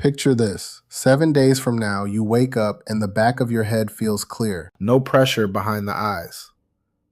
Picture this. 7 days from now, you wake up and the back of your head feels clear. No pressure behind the eyes.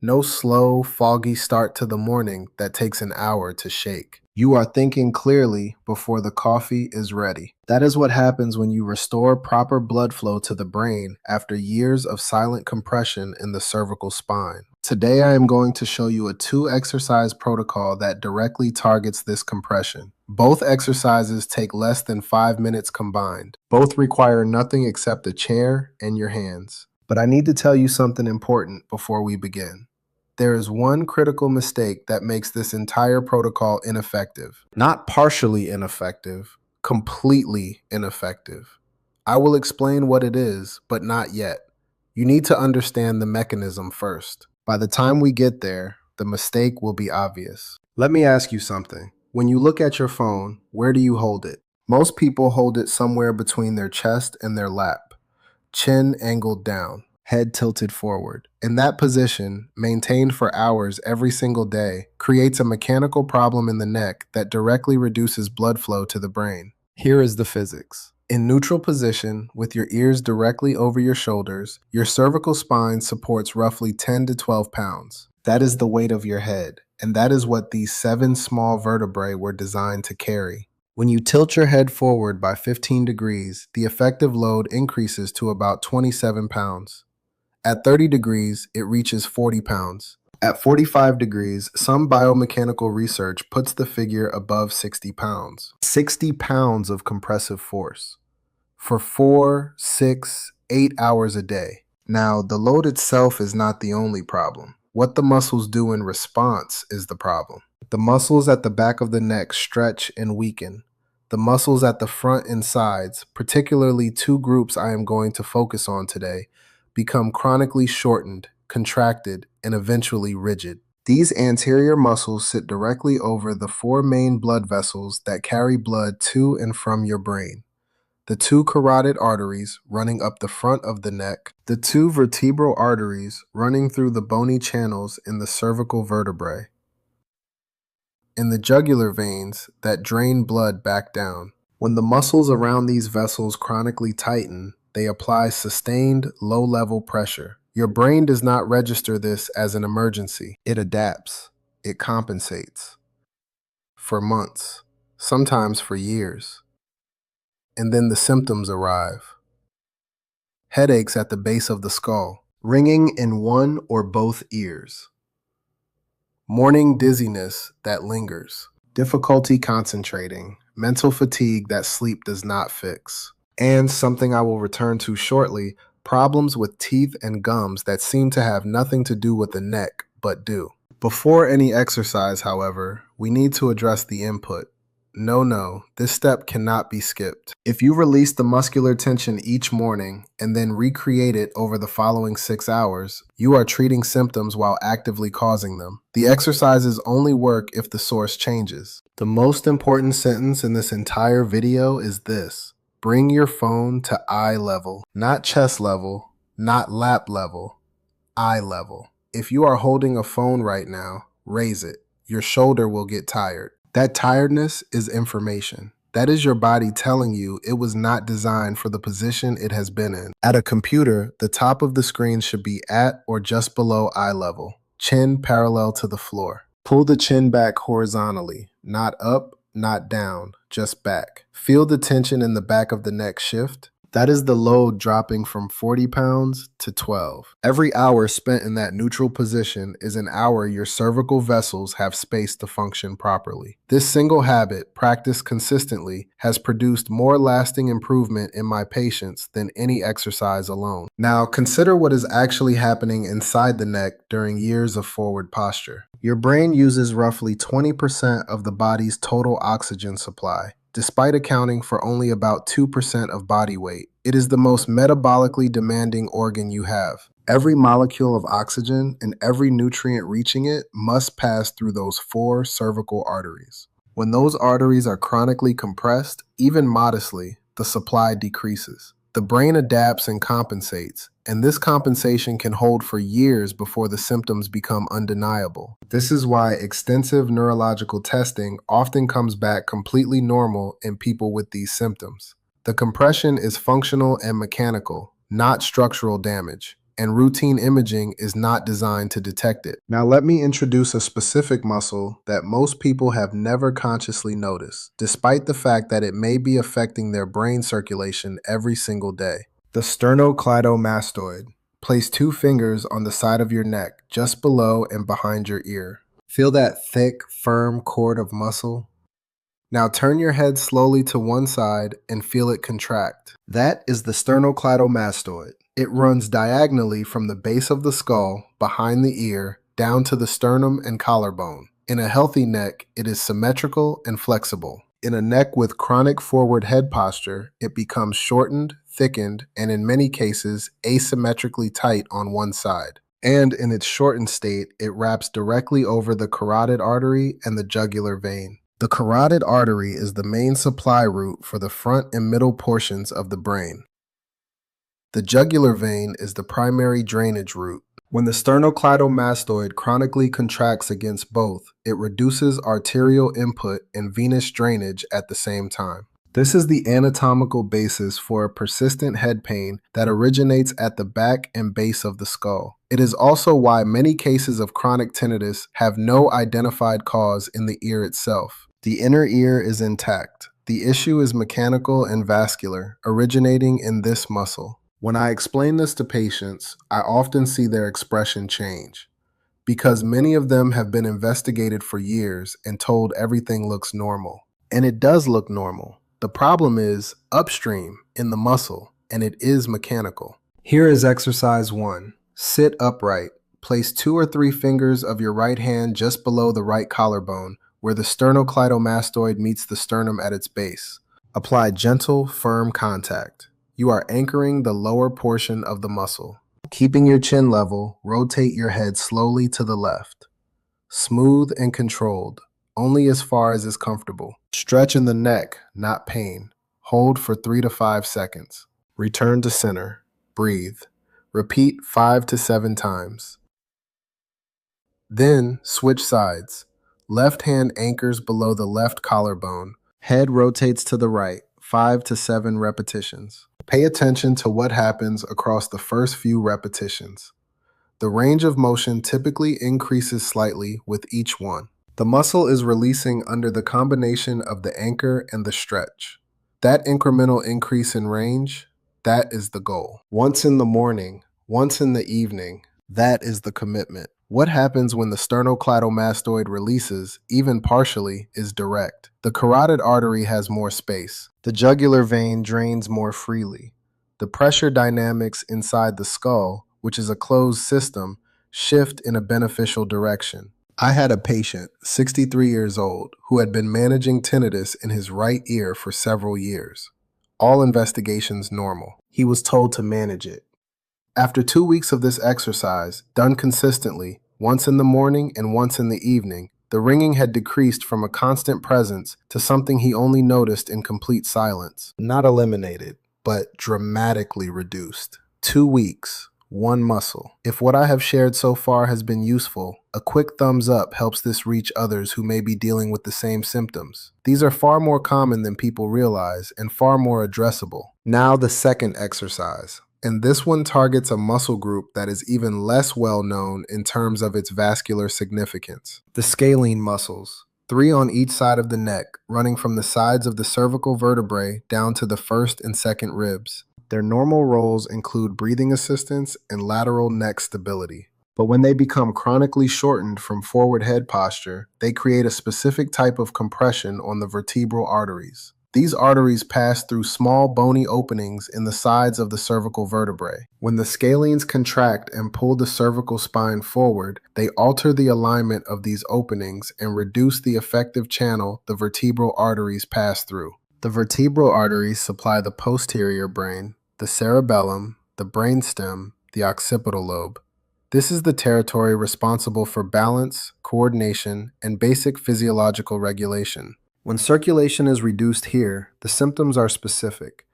No slow, foggy start to the morning that takes an hour to shake. You are thinking clearly before the coffee is ready. That is what happens when you restore proper blood flow to the brain after years of silent compression in the cervical spine. Today, I am going to show you a 2-exercise protocol that directly targets this compression. Both exercises take less than 5 minutes combined. Both require nothing except a chair and your hands. But I need to tell you something important before we begin. There is one critical mistake that makes this entire protocol ineffective. Not partially ineffective, completely ineffective. I will explain what it is, but not yet. You need to understand the mechanism first. By the time we get there, the mistake will be obvious. Let me ask you something. When you look at your phone, where do you hold it? Most people hold it somewhere between their chest and their lap, chin angled down, head tilted forward. In that position, maintained for hours every single day, creates a mechanical problem in the neck that directly reduces blood flow to the brain. Here is the physics. In neutral position, with your ears directly over your shoulders, your cervical spine supports roughly 10 to 12 pounds. That is the weight of your head, and that is what these 7 small vertebrae were designed to carry. When you tilt your head forward by 15 degrees, the effective load increases to about 27 pounds. At 30 degrees, it reaches 40 pounds. At 45 degrees, some biomechanical research puts the figure above 60 pounds. 60 pounds of compressive force for 4, 6, 8 hours a day. Now, the load itself is not the only problem. What the muscles do in response is the problem. The muscles at the back of the neck stretch and weaken. The muscles at the front and sides, particularly 2 groups I am going to focus on today, become chronically shortened, contracted, and eventually rigid. These anterior muscles sit directly over the 4 main blood vessels that carry blood to and from your brain. The 2 carotid arteries running up the front of the neck, the 2 vertebral arteries running through the bony channels in the cervical vertebrae, and the jugular veins that drain blood back down. When the muscles around these vessels chronically tighten, they apply sustained, low-level pressure. Your brain does not register this as an emergency. It adapts. It compensates. For months, sometimes for years. And then the symptoms arrive. Headaches at the base of the skull, ringing in one or both ears. Morning dizziness that lingers. Difficulty concentrating. Mental fatigue that sleep does not fix. And something I will return to shortly, problems with teeth and gums that seem to have nothing to do with the neck, but do. Before any exercise, however, we need to address the input. No, this step cannot be skipped. If you release the muscular tension each morning and then recreate it over the following 6 hours, you are treating symptoms while actively causing them. The exercises only work if the source changes. The most important sentence in this entire video is this: bring your phone to eye level, not chest level, not lap level, eye level. If you are holding a phone right now, raise it. Your shoulder will get tired. That tiredness is information. That is your body telling you it was not designed for the position it has been in. At a computer, the top of the screen should be at or just below eye level, chin parallel to the floor. Pull the chin back horizontally, not up, not down, just back. Feel the tension in the back of the neck shift. That is the load dropping from 40 pounds to 12. Every hour spent in that neutral position is an hour your cervical vessels have space to function properly. This single habit, practiced consistently, has produced more lasting improvement in my patients than any exercise alone. Now, consider what is actually happening inside the neck during years of forward posture. Your brain uses roughly 20% of the body's total oxygen supply, despite accounting for only about 2% of body weight. It is the most metabolically demanding organ you have. Every molecule of oxygen and every nutrient reaching it must pass through those 4 cervical arteries. When those arteries are chronically compressed, even modestly, the supply decreases. The brain adapts and compensates, and this compensation can hold for years before the symptoms become undeniable. This is why extensive neurological testing often comes back completely normal in people with these symptoms. The compression is functional and mechanical, not structural damage, and routine imaging is not designed to detect it. Now, let me introduce a specific muscle that most people have never consciously noticed, despite the fact that it may be affecting their brain circulation every single day. The sternocleidomastoid. Place 2 fingers on the side of your neck, just below and behind your ear. Feel that thick, firm cord of muscle? Now turn your head slowly to one side and feel it contract. That is the sternocleidomastoid. It runs diagonally from the base of the skull, behind the ear, down to the sternum and collarbone. In a healthy neck, it is symmetrical and flexible. In a neck with chronic forward head posture, it becomes shortened, thickened, and in many cases, asymmetrically tight on one side. And in its shortened state, it wraps directly over the carotid artery and the jugular vein. The carotid artery is the main supply route for the front and middle portions of the brain. The jugular vein is the primary drainage route. When the sternocleidomastoid chronically contracts against both, it reduces arterial input and venous drainage at the same time. This is the anatomical basis for a persistent head pain that originates at the back and base of the skull. It is also why many cases of chronic tinnitus have no identified cause in the ear itself. The inner ear is intact. The issue is mechanical and vascular, originating in this muscle. When I explain this to patients, I often see their expression change, because many of them have been investigated for years and told everything looks normal. And it does look normal. The problem is upstream in the muscle, and it is mechanical. Here is exercise 1. Sit upright. Place 2 or 3 fingers of your right hand just below the right collarbone, where the sternocleidomastoid meets the sternum at its base. Apply gentle, firm contact. You are anchoring the lower portion of the muscle. Keeping your chin level, rotate your head slowly to the left. Smooth and controlled, only as far as is comfortable. Stretch in the neck, not pain. Hold for 3 to 5 seconds. Return to center. Breathe. Repeat 5 to 7 times. Then switch sides. Left hand anchors below the left collarbone. Head rotates to the right, 5 to 7 repetitions. Pay attention to what happens across the first few repetitions. The range of motion typically increases slightly with each one. The muscle is releasing under the combination of the anchor and the stretch. That incremental increase in range, that is the goal. Once in the morning, once in the evening, that is the commitment. What happens when the sternocleidomastoid releases, even partially, is direct. The carotid artery has more space. The jugular vein drains more freely. The pressure dynamics inside the skull, which is a closed system, shift in a beneficial direction. I had a patient, 63 years old, who had been managing tinnitus in his right ear for several years. All investigations normal. He was told to manage it. After 2 weeks of this exercise, done consistently, once in the morning and once in the evening, the ringing had decreased from a constant presence to something he only noticed in complete silence. Not eliminated, but dramatically reduced. 2 weeks, one muscle. If what I have shared so far has been useful, a quick thumbs up helps this reach others who may be dealing with the same symptoms. These are far more common than people realize and far more addressable. Now the second exercise. And this one targets a muscle group that is even less well known in terms of its vascular significance. The scalene muscles, 3 on each side of the neck, running from the sides of the cervical vertebrae down to the first and second ribs. Their normal roles include breathing assistance and lateral neck stability. But when they become chronically shortened from forward head posture, they create a specific type of compression on the vertebral arteries. These arteries pass through small bony openings in the sides of the cervical vertebrae. When the scalenes contract and pull the cervical spine forward, they alter the alignment of these openings and reduce the effective channel the vertebral arteries pass through. The vertebral arteries supply the posterior brain, the cerebellum, the brainstem, the occipital lobe. This is the territory responsible for balance, coordination, and basic physiological regulation. When circulation is reduced here, the symptoms are specific.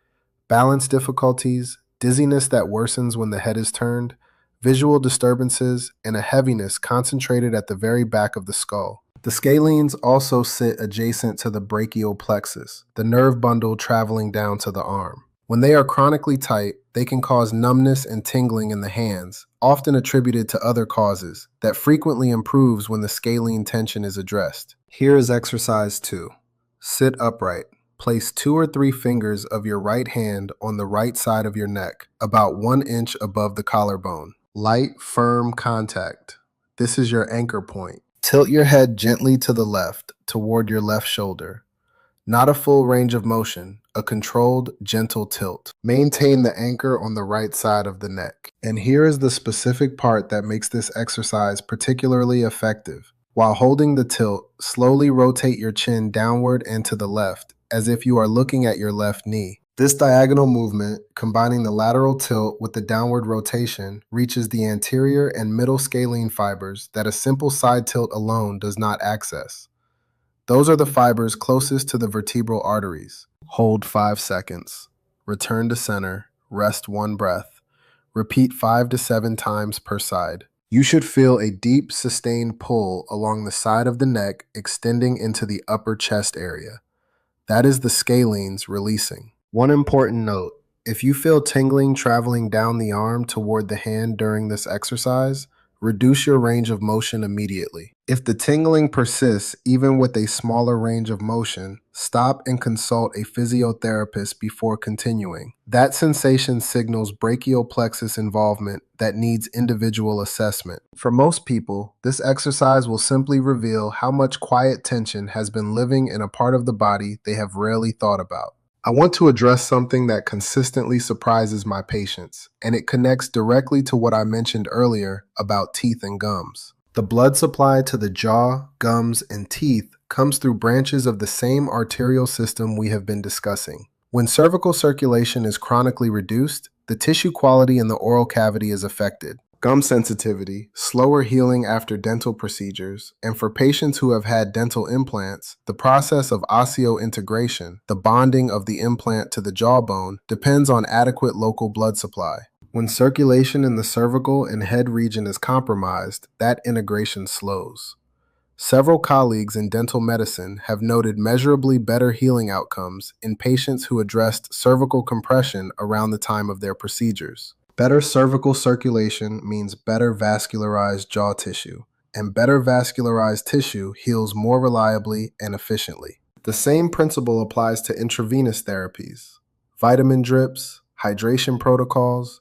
Balance difficulties, dizziness that worsens when the head is turned, visual disturbances, and a heaviness concentrated at the very back of the skull. The scalenes also sit adjacent to the brachial plexus, the nerve bundle traveling down to the arm. When they are chronically tight, they can cause numbness and tingling in the hands, often attributed to other causes, that frequently improves when the scalene tension is addressed. Here is exercise 2. Sit upright. Place 2 or 3 fingers of your right hand on the right side of your neck, about 1 inch above the collarbone. Light, firm contact. This is your anchor point. Tilt your head gently to the left, toward your left shoulder. Not a full range of motion, a controlled, gentle tilt. Maintain the anchor on the right side of the neck. And here is the specific part that makes this exercise particularly effective. While holding the tilt, slowly rotate your chin downward and to the left, as if you are looking at your left knee. This diagonal movement, combining the lateral tilt with the downward rotation, reaches the anterior and middle scalene fibers that a simple side tilt alone does not access. Those are the fibers closest to the vertebral arteries. Hold 5 seconds. Return to center. Rest 1 breath. Repeat 5 to 7 times per side. You should feel a deep, sustained pull along the side of the neck extending into the upper chest area. That is the scalenes releasing. One important note, if you feel tingling traveling down the arm toward the hand during this exercise, reduce your range of motion immediately. If the tingling persists even with a smaller range of motion, stop and consult a physiotherapist before continuing. That sensation signals brachial plexus involvement that needs individual assessment. For most people, this exercise will simply reveal how much quiet tension has been living in a part of the body they have rarely thought about. I want to address something that consistently surprises my patients, and it connects directly to what I mentioned earlier about teeth and gums. The blood supply to the jaw, gums, and teeth comes through branches of the same arterial system we have been discussing. When cervical circulation is chronically reduced, the tissue quality in the oral cavity is affected. Gum sensitivity, slower healing after dental procedures, and for patients who have had dental implants, the process of osseointegration, the bonding of the implant to the jawbone, depends on adequate local blood supply. When circulation in the cervical and head region is compromised, that integration slows. Several colleagues in dental medicine have noted measurably better healing outcomes in patients who addressed cervical compression around the time of their procedures. Better cervical circulation means better vascularized jaw tissue, and better vascularized tissue heals more reliably and efficiently. The same principle applies to intravenous therapies, vitamin drips, hydration protocols.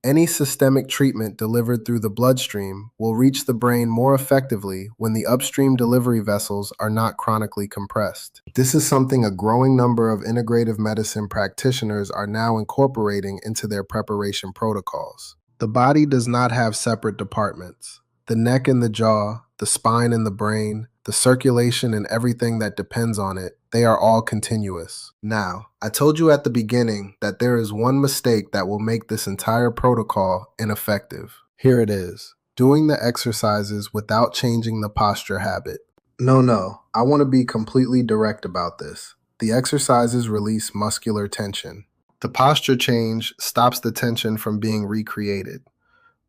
Any systemic treatment delivered through the bloodstream will reach the brain more effectively when the upstream delivery vessels are not chronically compressed. This is something a growing number of integrative medicine practitioners are now incorporating into their preparation protocols. The body does not have separate departments. The neck and the jaw, the spine and the brain, the circulation and everything that depends on it, they are all continuous. Now, I told you at the beginning that there is one mistake that will make this entire protocol ineffective. Here it is: doing the exercises without changing the posture habit. No, I want to be completely direct about this. The exercises release muscular tension. The posture change stops the tension from being recreated.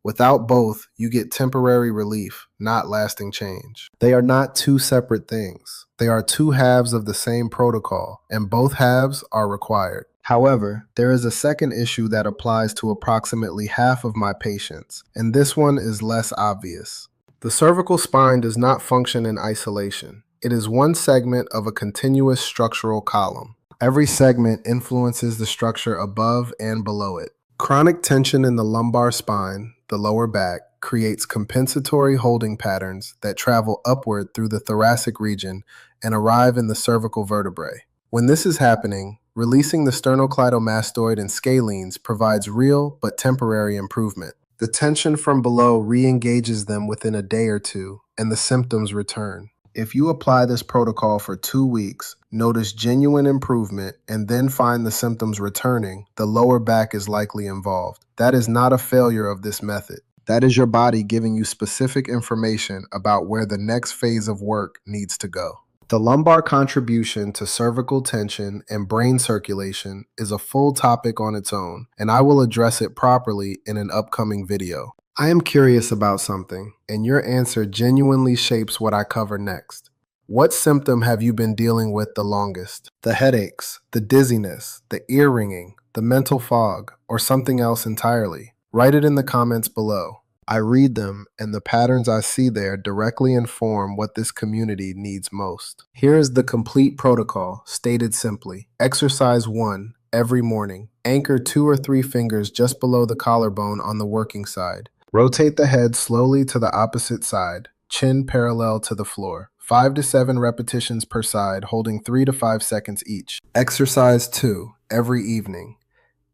Without both, you get temporary relief, not lasting change. They are not two separate things. They are two halves of the same protocol, and both halves are required. However, there is a second issue that applies to approximately half of my patients, and this one is less obvious. The cervical spine does not function in isolation. It is one segment of a continuous structural column. Every segment influences the structure above and below it. Chronic tension in the lumbar spine, the lower back, creates compensatory holding patterns that travel upward through the thoracic region and arrive in the cervical vertebrae. When this is happening, releasing the sternocleidomastoid and scalenes provides real but temporary improvement. The tension from below re-engages them within a day or two, and the symptoms return. If you apply this protocol for 2 weeks, notice genuine improvement, and then find the symptoms returning, the lower back is likely involved. That is not a failure of this method. That is your body giving you specific information about where the next phase of work needs to go. The lumbar contribution to cervical tension and brain circulation is a full topic on its own, and I will address it properly in an upcoming video. I am curious about something, and your answer genuinely shapes what I cover next. What symptom have you been dealing with the longest? The headaches, the dizziness, the ear ringing, the mental fog, or something else entirely? Write it in the comments below. I read them, and the patterns I see there directly inform what this community needs most. Here is the complete protocol, stated simply. Exercise 1, every morning. Anchor 2 or 3 fingers just below the collarbone on the working side. Rotate the head slowly to the opposite side, chin parallel to the floor. 5 to 7 repetitions per side, holding 3 to 5 seconds each. Exercise 2, every evening.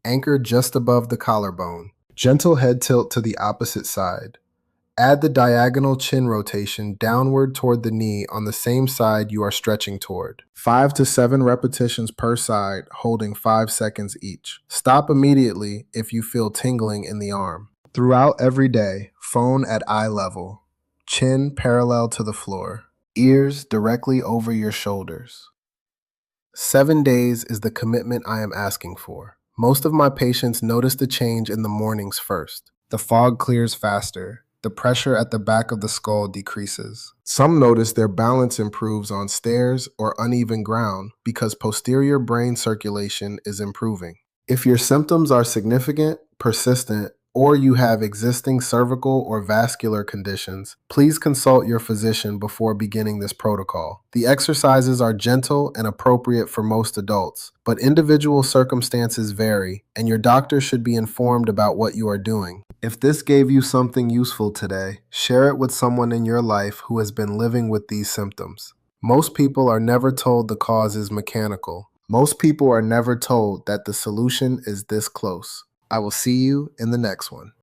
Anchor just above the collarbone. Gentle head tilt to the opposite side. Add the diagonal chin rotation downward toward the knee on the same side you are stretching toward. 5 to 7 repetitions per side, holding 5 seconds each. Stop immediately if you feel tingling in the arm. Throughout every day, phone at eye level, chin parallel to the floor, ears directly over your shoulders. 7 days is the commitment I am asking for. Most of my patients notice the change in the mornings first. The fog clears faster. The pressure at the back of the skull decreases. Some notice their balance improves on stairs or uneven ground because posterior brain circulation is improving. If your symptoms are significant, persistent, or you have existing cervical or vascular conditions, please consult your physician before beginning this protocol. The exercises are gentle and appropriate for most adults, but individual circumstances vary, and your doctor should be informed about what you are doing. If this gave you something useful today, share it with someone in your life who has been living with these symptoms. Most people are never told the cause is mechanical. Most people are never told that the solution is this close. I will see you in the next one.